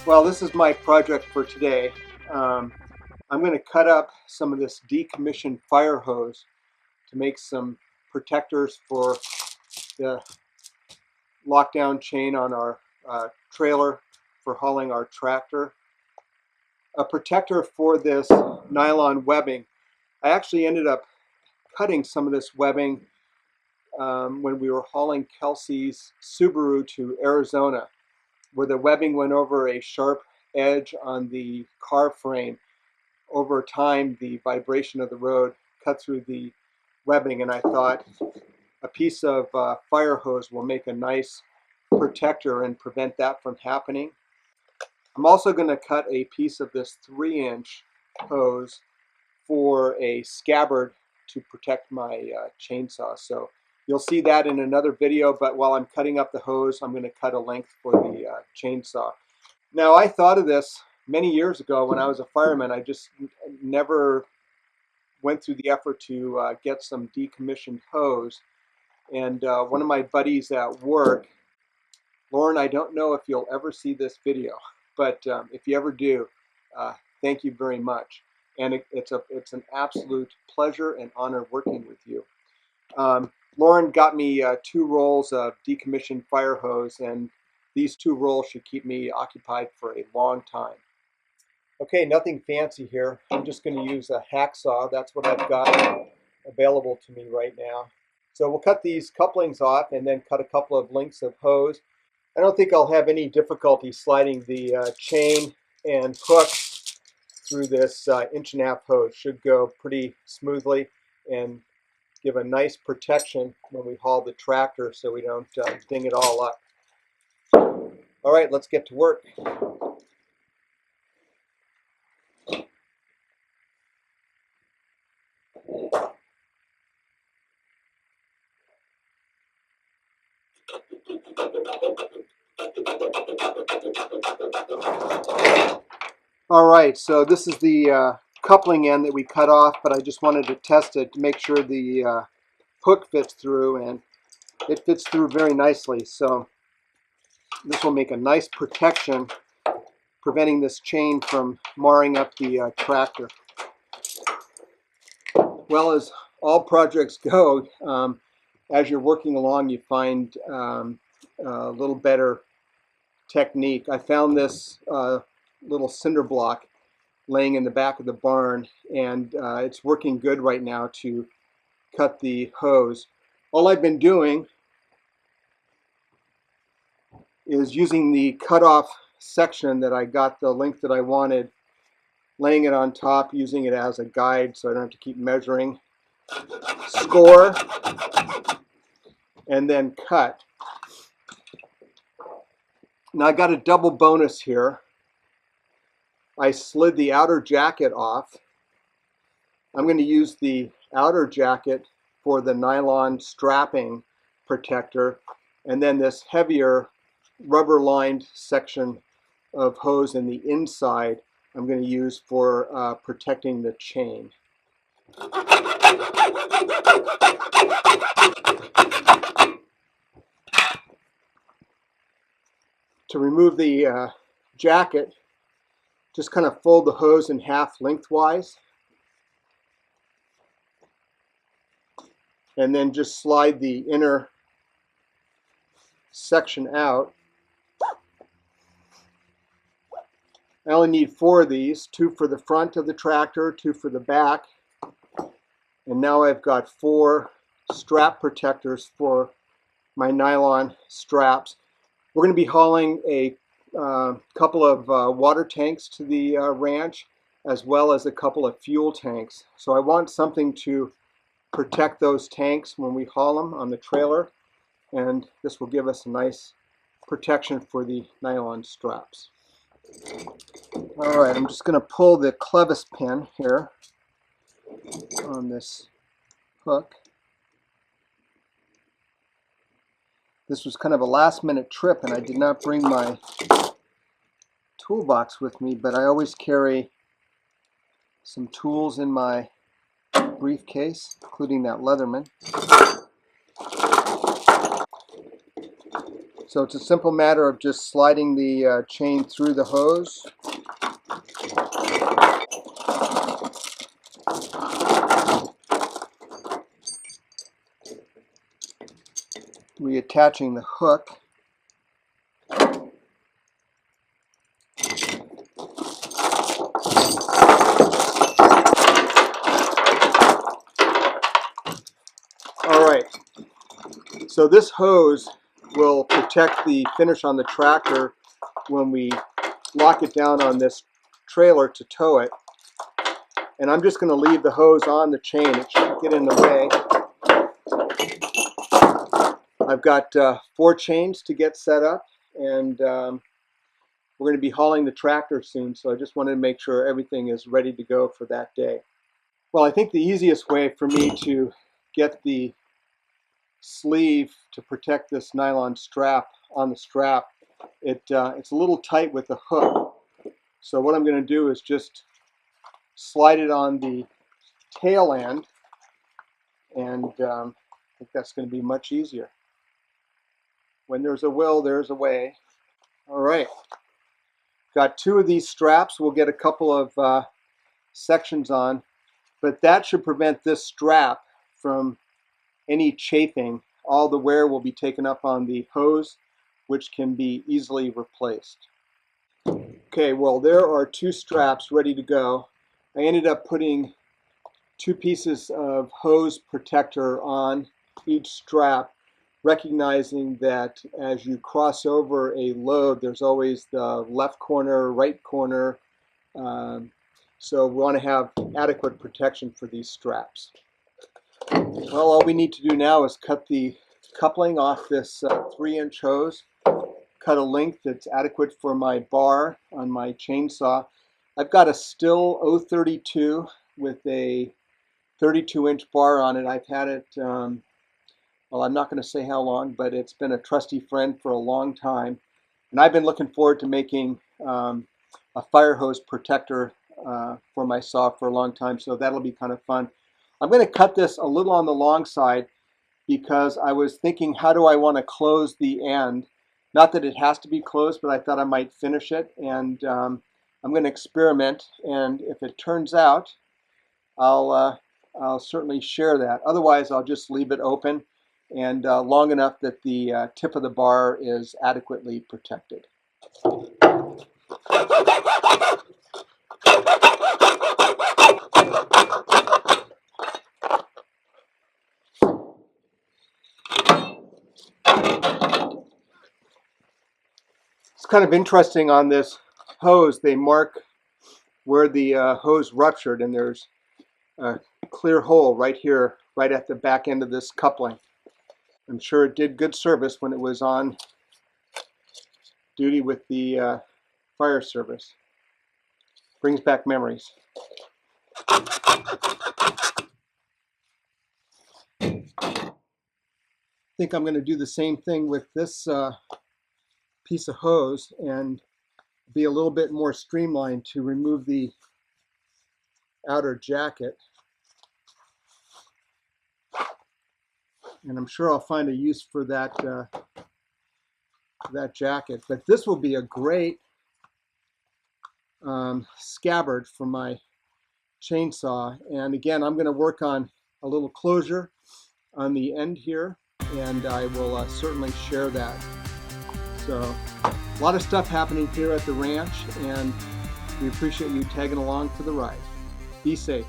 Well, this is my project for today. I'm going to cut up some of this decommissioned fire hose to make some protectors for the lockdown chain on our trailer for hauling our tractor. A protector for this nylon webbing. I actually ended up cutting some of this webbing when we were hauling Kelsey's Subaru to Arizona, where the webbing went over a sharp edge on the car frame. Over time, the vibration of the road cut through the webbing, and I thought a piece of fire hose will make a nice protector and prevent that from happening. I'm also going to cut a piece of this 3-inch hose for a scabbard to protect my chainsaw. So you'll see that in another video, but while I'm cutting up the hose, I'm going to cut a length for the chainsaw. Now, I thought of this many years ago when I was a fireman. I just never went through the effort to get some decommissioned hose. And one of my buddies at work, Lauren, I don't know if you'll ever see this video, but if you ever do, thank you very much. And it's an absolute pleasure and honor working with you. Lauren got me 2 rolls of decommissioned fire hose, and these 2 rolls should keep me occupied for a long time. Okay, nothing fancy here. I'm just going to use a hacksaw. That's what I've got available to me right now. So we'll cut these couplings off and then cut a couple of lengths of hose. I don't think I'll have any difficulty sliding the chain and hook through this 1.5-inch hose. Should go pretty smoothly and give a nice protection when we haul the tractor so we don't ding it all up. All right, let's get to work. All right, so this is the coupling end that we cut off, but I just wanted to test it to make sure the hook fits through, and it fits through very nicely. So this will make a nice protection, preventing this chain from marring up the tractor. Well, as all projects go, as you're working along, you find a little better technique. I found this little cinder block laying in the back of the barn, and it's working good right now to cut the hose. All I've been doing is using the cutoff section that I got the length that I wanted, laying it on top, using it as a guide so I don't have to keep measuring, score, and then cut. Now I got a double bonus here. I slid the outer jacket off. I'm going to use the outer jacket for the nylon strapping protector, and then this heavier rubber lined section of hose in the inside I'm going to use for protecting the chain. To remove the jacket, just kind of fold the hose in half lengthwise, and then just slide the inner section out. I only need 4 of these, 2 for the front of the tractor, 2 for the back, and now I've got 4 strap protectors for my nylon straps. We're going to be hauling a couple of water tanks to the ranch, as well as a couple of fuel tanks. So I want something to protect those tanks when we haul them on the trailer, and this will give us a nice protection for the nylon straps. All right, I'm just going to pull the clevis pin here on this hook. This was kind of a last-minute trip, and I did not bring my toolbox with me, but I always carry some tools in my briefcase, including that Leatherman. So it's a simple matter of just sliding the chain through the hose. Reattaching the hook. Alright, so this hose will protect the finish on the tractor when we lock it down on this trailer to tow it. And I'm just going to leave the hose on the chain. It shouldn't get in the way. I've got 4 chains to get set up, and we're going to be hauling the tractor soon, so I just wanted to make sure everything is ready to go for that day. Well, I think the easiest way for me to get the sleeve to protect this nylon strap on the strap, it's a little tight with the hook. So what I'm going to do is just slide it on the tail end, and I think that's going to be much easier. When there's a will, there's a way. All right, got 2 of these straps. We'll get a couple of sections on, but that should prevent this strap from any chafing. All the wear will be taken up on the hose, which can be easily replaced. Okay, well, there are 2 straps ready to go. I ended up putting 2 pieces of hose protector on each strap, recognizing that as you cross over a load, there's always the left corner, right corner. So we want to have adequate protection for these straps. Well, all we need to do now is cut the coupling off this 3-inch hose, cut a length that's adequate for my bar on my chainsaw. I've got a Still 032 with a 32-inch bar on it. I've had it, well, I'm not going to say how long, but it's been a trusty friend for a long time. And I've been looking forward to making a fire hose protector for my saw for a long time, so that'll be kind of fun. I'm going to cut this a little on the long side because I was thinking, how do I want to close the end? Not that it has to be closed, but I thought I might finish it, and I'm going to experiment, and if it turns out, I'll certainly share that. Otherwise, I'll just leave it open and long enough that the tip of the bar is adequately protected. It's kind of interesting on this hose, they mark where the hose ruptured, and there's a clear hole right here, right at the back end of this coupling. I'm sure it did good service when it was on duty with the fire service. Brings back memories. I think I'm going to do the same thing with this piece of hose and be a little bit more streamlined to remove the outer jacket. And I'm sure I'll find a use for that that jacket. But this will be a great scabbard for my chainsaw. And again, I'm going to work on a little closure on the end here, and I will certainly share that. So a lot of stuff happening here at the ranch, and we appreciate you tagging along for the ride. Be safe.